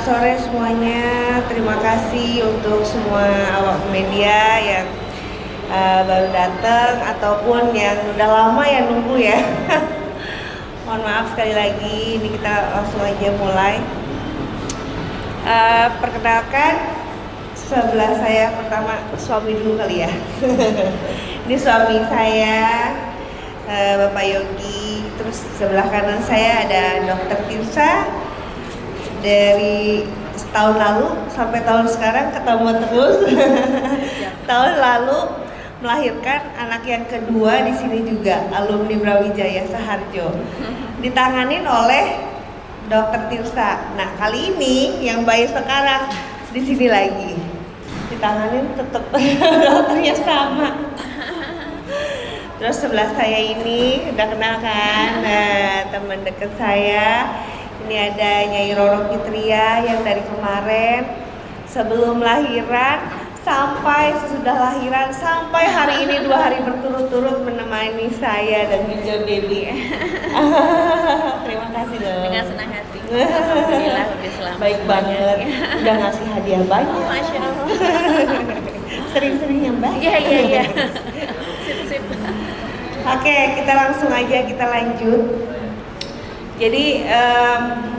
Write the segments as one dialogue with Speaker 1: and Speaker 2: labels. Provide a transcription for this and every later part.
Speaker 1: sore semuanya. Terima kasih untuk semua awak media yang baru datang ataupun yang udah lama ya nunggu ya. Mohon maaf sekali lagi. Ini kita langsung aja mulai. Perkenalkan, sebelah saya pertama suami dulu kali ya. Ini suami saya, Bapak Yogi. Terus sebelah kanan saya ada Dokter Tirsa. Dari tahun lalu sampai tahun sekarang ketemu terus. Tahun lalu melahirkan anak yang kedua di sini juga, alumni Brawijaya Saharjo. Ditanganin oleh Dokter Tirsa. Nah, kali ini yang bayi sekarang di sini lagi. Ditanganin tetap dokternya sama. Terus sebelah saya ini udah kenal kan? Nah, teman dekat saya. Ini ada Nyai Roro Fitria yang dari kemarin sebelum lahiran sampai sesudah lahiran sampai hari ini 2 hari berturut-turut menemani saya dan juga baby. Terima kasih dong.
Speaker 2: Dengan senang hati. Alhamdulillah udah selamat.
Speaker 1: Baik banget. Udah ngasih hadiah banyak.
Speaker 2: Masya Allah.
Speaker 1: Sering-sering yang baik.
Speaker 2: Iya. Sip.
Speaker 1: Oke, kita langsung aja kita lanjut. Jadi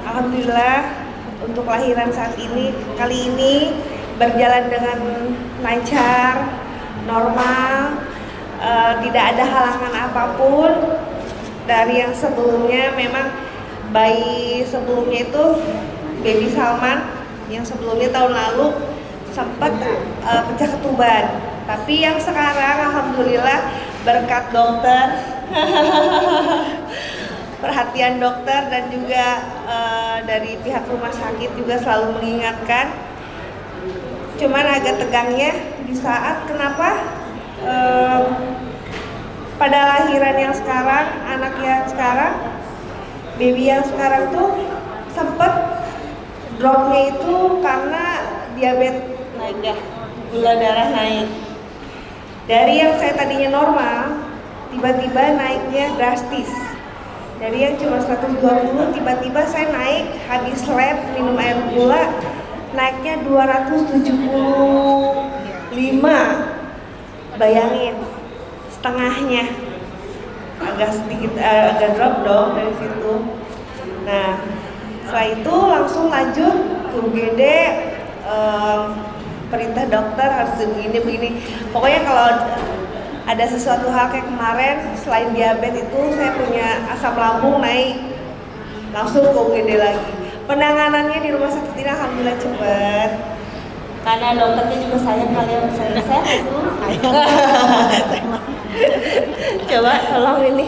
Speaker 1: alhamdulillah untuk lahiran saat ini kali ini berjalan dengan lancar, normal, tidak ada halangan apapun. Dari yang sebelumnya memang bayi sebelumnya itu baby Salman yang sebelumnya tahun lalu sempat pecah ketuban. Tapi yang sekarang alhamdulillah berkat dokter perhatian dokter dan juga dari pihak rumah sakit juga selalu mengingatkan. Cuman agak tegangnya di saat kenapa pada lahiran yang sekarang, anak yang sekarang, baby yang sekarang tuh sempet dropnya itu karena diabetes naik dah, gula darah naik. Dari yang saya tadinya normal, tiba-tiba naiknya drastis. Dari yang cuma 120, tiba-tiba saya naik habis lab minum air gula, naiknya 275. Bayangin, setengahnya. Agak sedikit, agak drop dong dari situ. Nah, setelah itu langsung lanjut ke UGD. Perintah dokter harus begini. Pokoknya kalau ada sesuatu hal kayak kemarin, selain diabetes itu saya punya asam lambung naik, langsung ke UGD lagi. Penanganannya di rumah sakit ini alhamdulillah cepat, karena dokternya juga sayang kalian saya coba tolong ini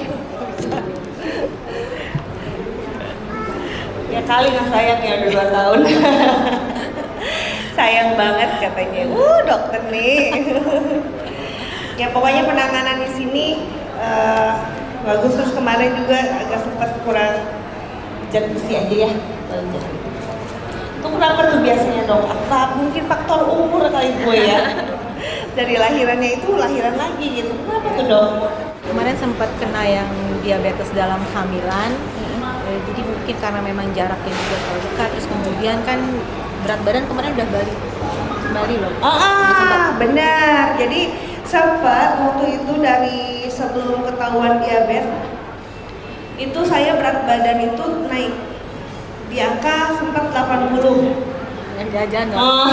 Speaker 1: ya kali nggak sayang ya udah 2 tahun. Sayang banget katanya, dokter nih. Ya pokoknya penanganan di sini bagus. Terus kemarin juga agak sempat kurang zat besi aja ya. Itu kenapa tuh biasanya dok? Apa mungkin faktor umur kali gue ya? Dari lahirannya itu lahiran lagi gitu. Kenapa tuh dok?
Speaker 2: Kemarin sempat kena yang diabetes dalam kehamilan. Jadi mungkin karena memang jaraknya juga terlalu dekat. Terus kemudian kan berat badan kemarin udah balik kembali loh.
Speaker 1: Benar. Jadi sempat waktu itu dari sebelum ketahuan diabetes itu saya berat badan itu naik di angka sempat 80.
Speaker 2: Banyak jajan loh.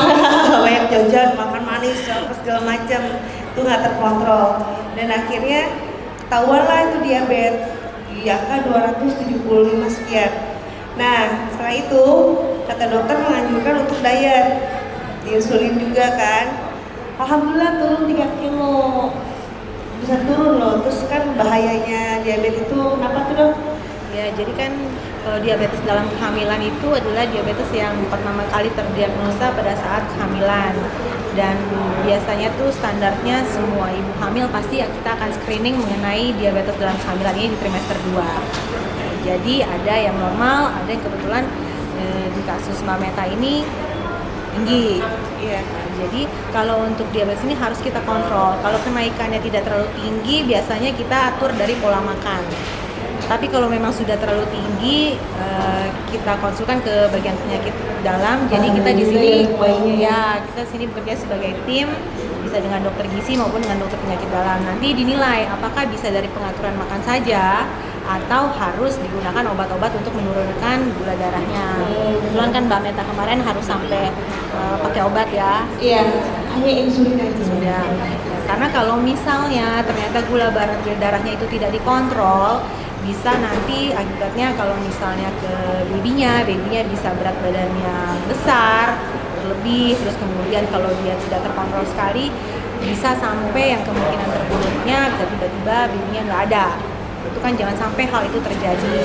Speaker 1: Banyak jajan, makan manis, apa segala macam itu nggak terkontrol dan akhirnya ketahuan lah itu diabetes di angka 275 sekian. Nah setelah itu kata dokter menganjurkan untuk diet, insulin juga kan. Alhamdulillah turun 3 kilo, bisa turun loh. Terus kan bahayanya diabetes itu kenapa tuh dok?
Speaker 2: Ya jadi kan kalau diabetes dalam kehamilan itu adalah diabetes yang pertama kali terdiagnosa pada saat kehamilan. Dan biasanya tuh standarnya semua ibu hamil pasti kita akan screening mengenai diabetes dalam kehamilan ini di trimester 2. Jadi ada yang normal, ada yang kebetulan di kasus Mameta ini tinggi.
Speaker 1: Iya.
Speaker 2: Jadi kalau untuk diabetes ini harus kita kontrol. Kalau kenaikannya tidak terlalu tinggi, biasanya kita atur dari pola makan. Tapi kalau memang sudah terlalu tinggi, kita konsulkan ke bagian penyakit dalam. Jadi kita di sini, ya kita sini bekerja sebagai tim, bisa dengan dokter gizi maupun dengan dokter penyakit dalam. Nanti dinilai apakah bisa dari pengaturan makan saja atau harus digunakan obat-obat untuk menurunkan gula darahnya. Kebetulan kan Mbak Meta kemarin harus sampai pakai obat ya.
Speaker 1: Iya, hanya insulin aja.
Speaker 2: Sudah. Karena kalau misalnya ternyata gula darahnya itu tidak dikontrol, bisa nanti akibatnya kalau misalnya ke babynya bisa berat badannya besar, berlebih, terus kemudian kalau dia tidak terkontrol sekali, bisa sampai yang kemungkinan terburuknya bisa tiba-tiba babynya nggak ada. Itu kan jangan sampai hal itu terjadi.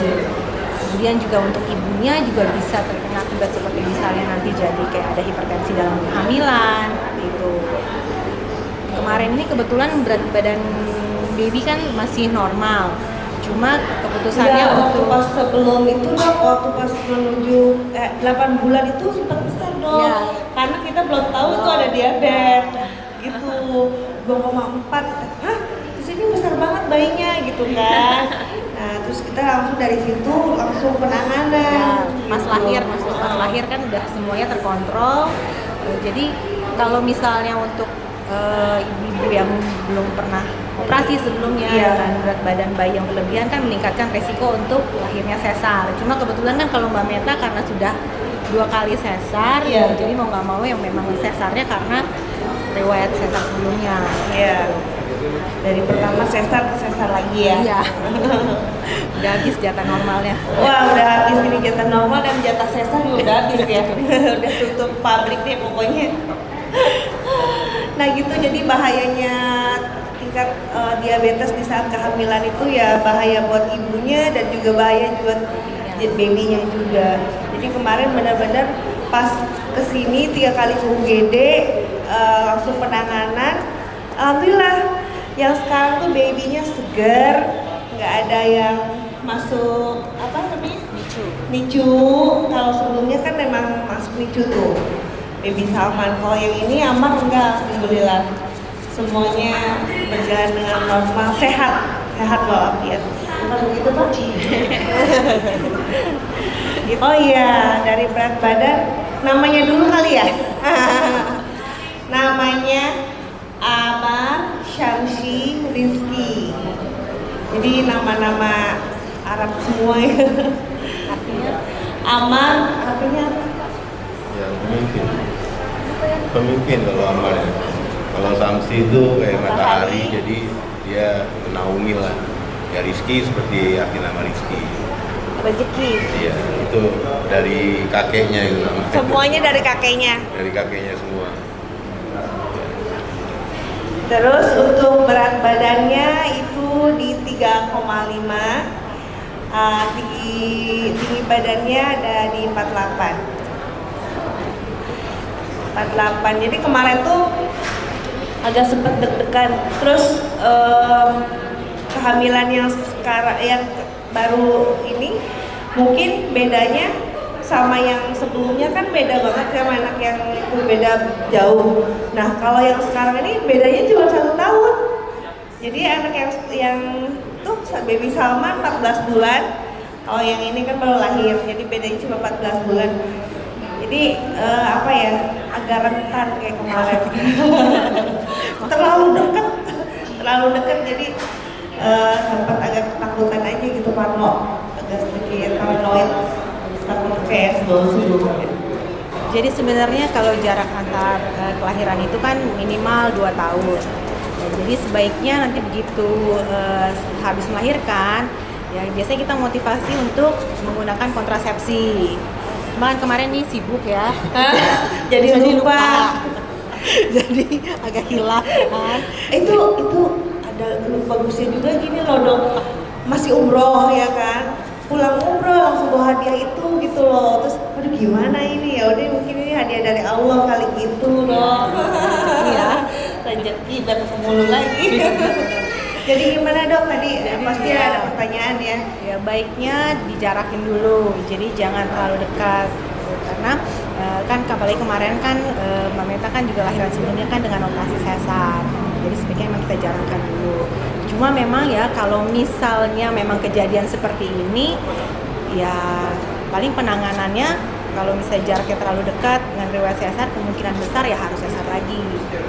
Speaker 2: Kemudian juga untuk ibunya juga bisa terkena akibat seperti misalnya nanti jadi kayak ada hipertensi dalam kehamilan gitu. Kemarin ini kebetulan berat badan baby kan masih normal. Cuma keputusannya
Speaker 1: waktu pas sebelum itu dok, waktu pas menuju 8 bulan itu sempat besar dok. Ya. Karena kita belum tahu itu ada diabetes gitu. 2,4. Hah? Di sini besar banget bayinya gitu kan. Nah, terus kita langsung dari situ langsung penanganan.
Speaker 2: Ya, pas lahir kan udah semuanya terkontrol. Jadi kalau misalnya untuk ibu-ibu yang belum pernah operasi sebelumnya dengan berat badan bayi yang berlebihan kan meningkatkan resiko untuk lahirnya sesar. Cuma kebetulan kan kalau Mbak Meta karena sudah 2 kali sesar, jadi mau nggak mau yang memang sesarnya karena riwayat sesar sebelumnya.
Speaker 1: Iya. Dari pertama sesar ke sesar lagi ya.
Speaker 2: Iya. Udah habis jatah normalnya.
Speaker 1: Wah, udah habis ini jatah normal dan jatah sesar juga udah habis ya. Udah tutup pabrik deh pokoknya. Nah gitu, jadi bahayanya tingkat diabetes di saat kehamilan itu ya bahaya buat ibunya dan juga bahaya buat babynya juga. Jadi kemarin benar-benar pas kesini 3 kali ke UGD langsung penanganan, alhamdulillah yang sekarang tuh babynya segar, nggak ada yang masuk apa namanya nicu. Kalau sebelumnya kan memang masuk nicu tuh baby Salman. Kalau yang ini aman enggak, alhamdulillah semuanya berjalan dengan normal, sehat walafiat. Bukan begitu Pak? Oh iya, dari berat badan namanya dulu kali ya. Namanya Amar Syamsi Rizky. Jadi nama-nama Arab semua ya.
Speaker 2: Artinya
Speaker 1: Amar artinya
Speaker 3: yang pemimpin kalau Amar ya. Kalau Samsi itu kayak matahari, jadi dia menaungi lah. Ya Rizky seperti arti nama Rizky.
Speaker 1: rezeki.
Speaker 3: Iya, itu dari kakeknya itu.
Speaker 1: Semuanya dari kakeknya.
Speaker 3: Dari kakeknya semua.
Speaker 1: Terus untuk berat badannya itu di 3,5. Tinggi badannya ada di 48. Jadi kemarin tuh agak sempet deg-degan. Terus kehamilan yang sekarang yang baru ini mungkin bedanya sama yang sebelumnya kan beda banget sama anak yang itu beda jauh. Nah kalau yang sekarang ini bedanya cuma 1 tahun. Jadi anak yang tuh baby Salma 14 bulan. Kalau yang ini kan baru lahir, jadi bedanya cuma 14 bulan. Jadi apa ya, agak rentan kayak kemarin. terlalu dekat jadi sempat agak ketakutan aja gitu, parno, agak sedikit paranoid, takut kayak sebelumnya.
Speaker 2: Jadi sebenarnya kalau jarak antar kelahiran itu kan minimal 2 tahun. Ya, jadi sebaiknya nanti begitu habis melahirkan, ya biasanya kita motivasi untuk menggunakan kontrasepsi. Bahkan kemarin nih sibuk ya,
Speaker 1: jadi lupa.
Speaker 2: Jadi agak hilang kan.
Speaker 1: Itu ada bagusnya juga gini loh dok, masih umroh ya kan, pulang umroh langsung bawa hadiah itu gitu loh. Terus aduh gimana ini, ya udah mungkin ini hadiah dari Allah kali gitu dok. Iya, rezeki dan ketemu lagi. Jadi gimana dok tadi? Pasti ada pertanyaan ya.
Speaker 2: Ya baiknya dijarakin dulu, jadi jangan terlalu dekat. Karena kan apalagi kemarin kan Mbak Meta kan juga lahiran sebelumnya kan dengan operasi sesar. jadi sebaiknya memang kita jarangkan dulu. Cuma memang ya kalau misalnya memang kejadian seperti ini, ya paling penanganannya kalau misalnya jaraknya terlalu dekat dengan riwayat sesar, kemungkinan besar ya harus sesar lagi gitu.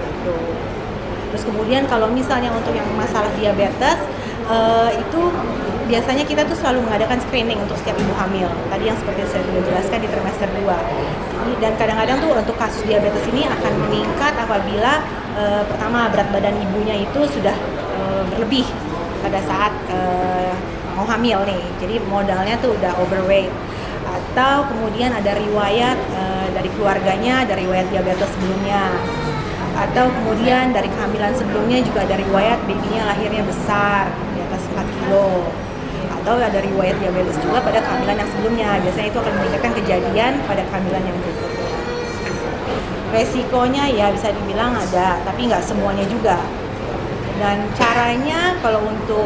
Speaker 2: Terus kemudian kalau misalnya untuk yang masalah diabetes, itu biasanya kita tuh selalu mengadakan screening untuk setiap ibu hamil. Tadi yang seperti saya sudah jelaskan di trimester 2. Dan kadang-kadang tuh untuk kasus diabetes ini akan meningkat apabila pertama berat badan ibunya itu sudah berlebih pada saat mau hamil nih. Jadi modalnya tuh udah overweight. Atau kemudian ada riwayat dari keluarganya, ada riwayat diabetes sebelumnya. Atau kemudian dari kehamilan sebelumnya juga ada riwayat babynya lahirnya besar, di atas 4 kilo. Atau ada riwayat diabetes juga pada kehamilan yang sebelumnya. Biasanya itu akan meningkatkan kejadian pada kehamilan yang berikutnya. Resikonya ya bisa dibilang ada, tapi nggak semuanya juga. Dan caranya kalau untuk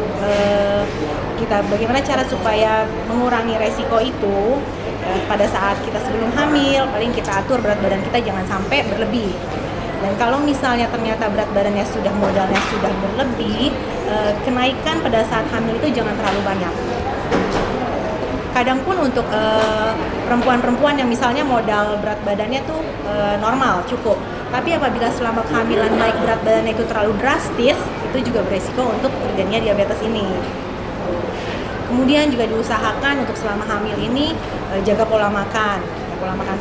Speaker 2: kita bagaimana cara supaya mengurangi resiko itu pada saat kita sebelum hamil, paling kita atur berat badan kita jangan sampai berlebih. Dan kalau misalnya ternyata berat badannya sudah modalnya sudah berlebih, kenaikan pada saat hamil itu jangan terlalu banyak. Kadang pun untuk perempuan-perempuan yang misalnya modal berat badannya tuh normal, cukup. Tapi apabila selama kehamilan naik berat badannya itu terlalu drastis, itu juga beresiko untuk terjadinya diabetes ini. Kemudian juga diusahakan untuk selama hamil ini jaga pola makan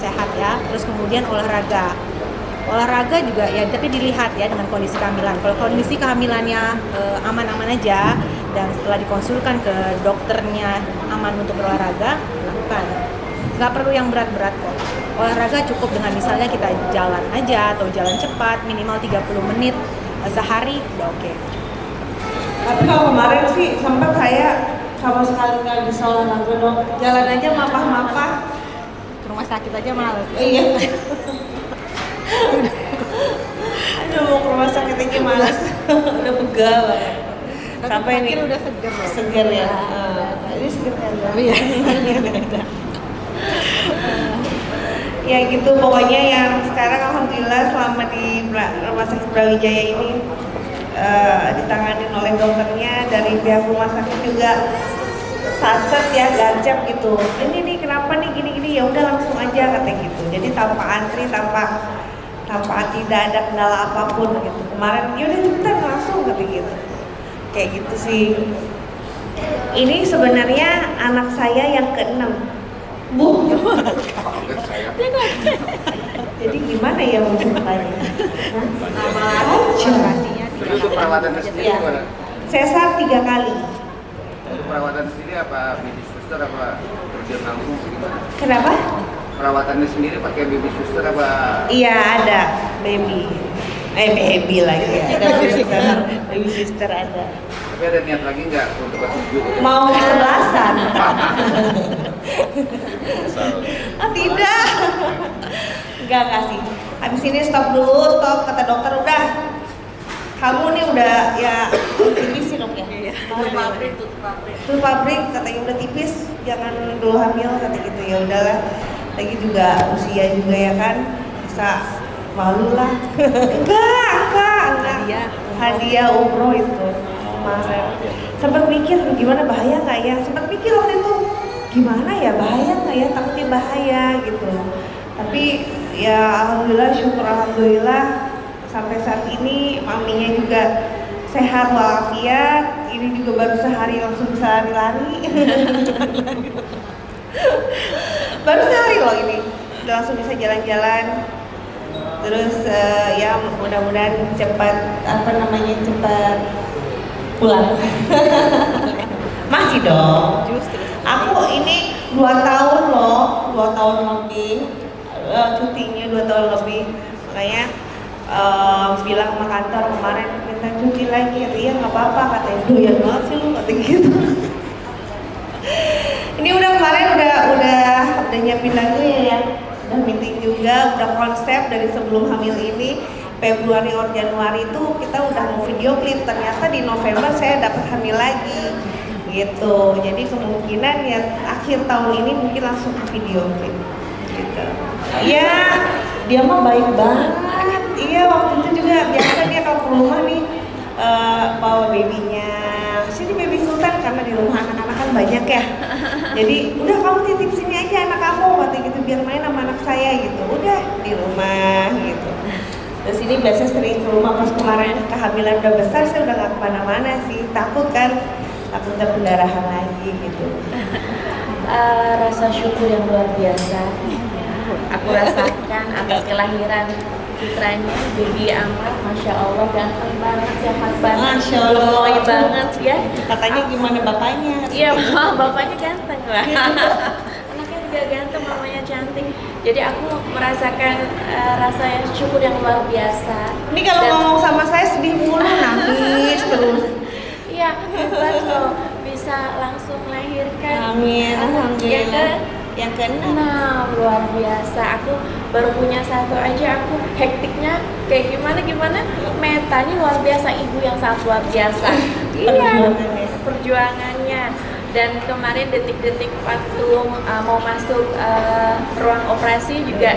Speaker 2: sehat ya. Terus kemudian olahraga juga ya, tapi dilihat ya dengan kondisi kehamilan. Kalau kondisi kehamilannya aman-aman aja dan setelah dikonsulkan ke dokternya aman untuk berolahraga, lakukan. Nggak perlu yang berat-berat kok. Olahraga cukup dengan misalnya kita jalan aja atau jalan cepat minimal 30 menit sehari udah oke.
Speaker 1: Tapi kalau kemarin sih sempat saya sama sekali nggak bisa olahraga dong. Jalan aja mapah-mapah.
Speaker 2: Ke rumah sakit aja males.
Speaker 1: Iya. Aduh, mau ke rumah sakit aja malas. Udah pegal banget. Sampai ini
Speaker 2: udah seger loh.
Speaker 1: Seger ya. Ini seger kan? Iya. Ya gitu, pokoknya yang sekarang alhamdulillah selama di Rumah Sakit Brawijaya ini ditangani oleh dokternya, dari pihak rumah sakit juga saset ya, garcep gitu. Ini nih kenapa nih gini-gini, ya udah langsung aja katanya gitu. Jadi tanpa antri, tanpa tidak ada kendala apapun gitu. Kemarin ya udah cepetan langsung katanya gitu. Kayak gitu sih. Ini sebenarnya anak saya yang ke-6. Bu. Jadi gimana ya ceritanya?
Speaker 4: Untuk perawatannya sendiri gimana?
Speaker 1: Sesar 3 kali.
Speaker 4: Untuk perawatan sendiri apa baby suster apa terjun langsung gimana?
Speaker 1: Kenapa?
Speaker 4: Perawatannya sendiri pakai baby suster apa?
Speaker 1: Iya ada baby. Baby lagi ya. Baby sister ada.
Speaker 4: Tapi ada niat lagi nggak untuk ketujuh?
Speaker 1: Mau 11-an. Oh tidak. Enggak kasih. Habis ini stop dulu, kata dokter udah. Kamu nih udah ya tipis sih dok ya.
Speaker 2: Iya.
Speaker 1: Tutup pabrik katanya udah tipis, jangan dulu hamil kata gitu. Ya udahlah. Lagi juga usia juga ya kan, bisa malu lah. Enggak. Hadiah umroh itu kemarin. Sempat mikir gimana bahaya nggak ya? Sempat mikir waktu itu gimana ya, bahaya nggak ya? Takutnya bahaya gitu. Tapi ya alhamdulillah, syukur alhamdulillah sampai saat ini maminya juga sehat walafiat. Ini juga baru sehari langsung bisa lari-lari. Baru sehari loh ini, udah langsung bisa jalan-jalan. Terus ya mudah-mudahan cepat cepat pulang. Masih dong. Aku ini 2 tahun loh, 2 tahun lebih cutinya 2 tahun lebih. Makanya bilang sama kantor kemarin minta cuti lagi, kata iya nggak apa-apa, katanya doyan banget sih lu, kata gitu. Ini udah kemarin udah nyiapin lagu ya, udah meeting juga, udah konsep dari sebelum hamil ini. Februari atau Januari itu kita udah mau video klip, ternyata di November saya dapat hamil lagi gitu. Jadi kemungkinan ya akhir tahun ini mungkin langsung video klip gitu. Iya, dia mah baik banget. Iya, waktu itu juga biasa dia kalau ke rumah nih bawa babynya sini baby Sultan karena di rumah anak-anak kan banyak ya. Jadi udah kamu titip sini aja anak kamu waktu gitu biar main sama anak saya gitu. Udah di rumah gitu. Terus ini biasa sering ke rumah pas kemarin kehamilan udah besar saya udah nggak kemana-mana sih takut kan takut pendarahan lagi gitu.
Speaker 5: Rasa syukur yang luar biasa aku rasakan atas kelahiran putranya baby Amar, masya Allah ganteng banget, sehat banget,
Speaker 1: Masya Allah.
Speaker 5: gemoy banget ya.
Speaker 1: Katanya gimana bapaknya?
Speaker 5: Iya, bapaknya ganteng lah. Anaknya juga ganteng, mamanya cantik. Jadi aku merasakan rasa syukur yang luar biasa.
Speaker 1: Ini kalau
Speaker 5: Dan-
Speaker 1: ngomong sama saya sedih mulu nangis terus.
Speaker 5: Iya, hebat loh, bisa langsung melahirkan.
Speaker 1: Amin, alhamdulillah. Yang keenam.
Speaker 5: Nah, luar biasa. Aku baru punya satu aja, aku hektiknya kayak gimana. Meta ini luar biasa, ibu yang sangat luar biasa. Iya, perjuangannya. Dan kemarin detik-detik waktu mau masuk ruang operasi juga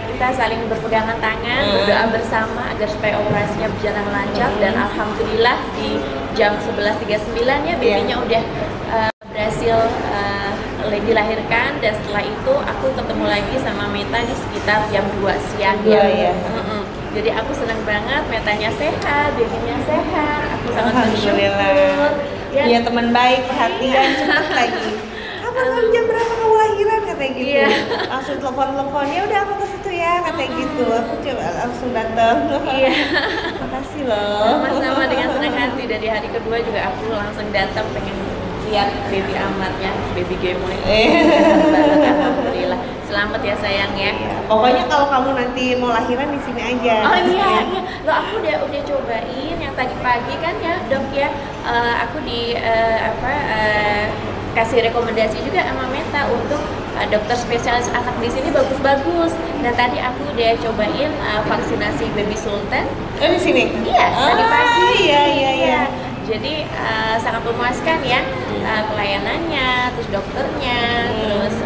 Speaker 5: kita saling berpegangan tangan, berdoa bersama agar supaya operasinya berjalan lancar. Dan alhamdulillah di jam 11.39 ya babynya udah berhasil dilahirkan. Dan setelah itu aku ketemu lagi sama Meta di sekitar jam 2 siang
Speaker 1: Ya.
Speaker 5: Jadi aku senang banget, Metanya sehat, babynya sehat. Aku sangat
Speaker 1: Alhamdulillah.
Speaker 5: bersyukur. Ya,
Speaker 1: Iya teman baik, perhatian, cepet lagi. Apa kamu jam berapa kamu lahiran katanya gitu.
Speaker 5: Iya.
Speaker 1: Langsung telepon ya udah aku ke situ ya katanya gitu. Aku coba langsung datang.
Speaker 5: Iya.
Speaker 1: Makasih loh.
Speaker 5: Sama-sama dengan senang hati. Dari hari kedua juga aku langsung datang pengen lihat baby Amarnya, baby Gemoy. Alhamdulillah. Selamat ya sayang ya.
Speaker 1: Pokoknya kalau kamu nanti mau lahiran di sini aja.
Speaker 5: Oh iya. Loh aku udah cobain yang tadi pagi kan ya, Dok ya. Aku kasih rekomendasi juga sama Meta untuk dokter spesialis anak di sini bagus-bagus. Dan tadi aku udah cobain vaksinasi baby Sultan.
Speaker 1: Oh di sini?
Speaker 5: Iya, tadi pagi.
Speaker 1: Iya.
Speaker 5: Jadi sangat memuaskan ya pelayanannya, terus dokternya, terus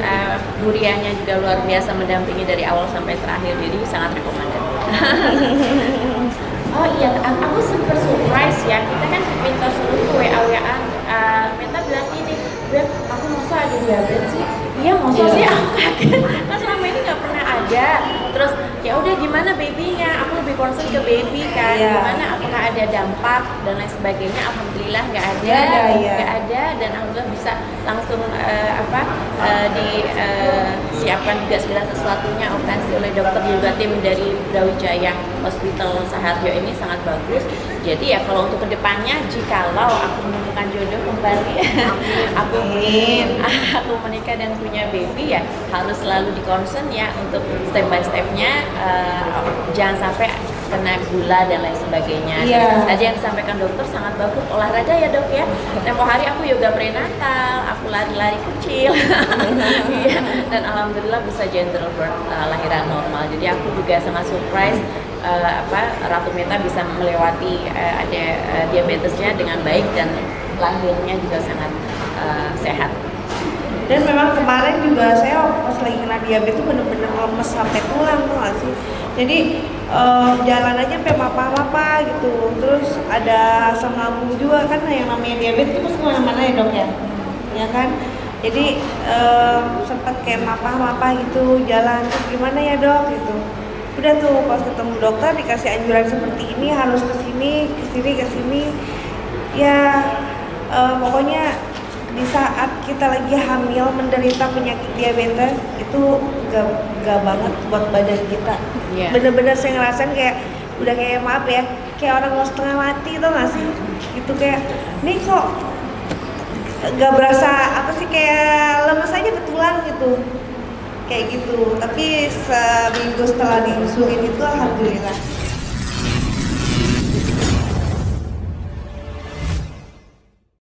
Speaker 5: Burianya juga luar biasa mendampingi dari awal sampai terakhir. Jadi sangat rekomendasi. Oh iya, aku super surprise ya. Kita kan minta suruh ke WA-WA. Meta bilang ini, Beb, aku masa ada diabetes sih? Iya, masa sih aku kaget. Kan selama ini nggak pernah ada. Terus ya udah gimana babynya? Aku lebih concern ke baby kan. Gimana? Apakah ada dampak dan lain sebagainya? Alhamdulillah nggak ada. Nggak ada dan alhamdulillah bisa langsung disiapkan juga segala sesuatunya operasi oleh dokter juga tim dari Brawijaya Hospital Saharjo ini sangat bagus. Jadi ya kalau untuk kedepannya jikalau aku menemukan jodoh kembali, aku menikah dan punya baby ya harus selalu di concern ya untuk step by stepnya jangan sampai kena gula dan lain sebagainya. Tadi yang disampaikan dokter sangat bagus, olahraga ya Dok ya. Tempo hari aku yoga prenatal, aku lari-lari kecil. Iya, dan alhamdulillah bisa gender birth, lahiran normal. Jadi aku juga sangat surprise Ratu Meta bisa melewati ada diabetesnya dengan baik dan lahirnya juga sangat sehat.
Speaker 1: Dan memang kemarin juga saya pas lagi kena diabetes bener-bener lemes sampai tulang tuh gak sih. Jadi jalan aja sampai mapa-mapa gitu. Terus ada asam lambung juga kan yang namanya diabetes itu pasti kemana-mana ya Dok ya. Ya kan. Jadi sempat kayak mapa-mapa gitu jalan. Terus gimana ya Dok gitu. Udah tuh pas ketemu dokter dikasih anjuran seperti ini harus kesini. Ya pokoknya di saat kita lagi hamil menderita penyakit diabetes itu gak banget buat badan kita. Bener-bener saya ngerasain kayak udah kayak maaf ya kayak orang mau setengah mati tuh gak sih gitu kayak nih kok gak berasa apa sih kayak lemes aja betulan gitu kayak gitu. Tapi seminggu setelah diinsulin itu alhamdulillah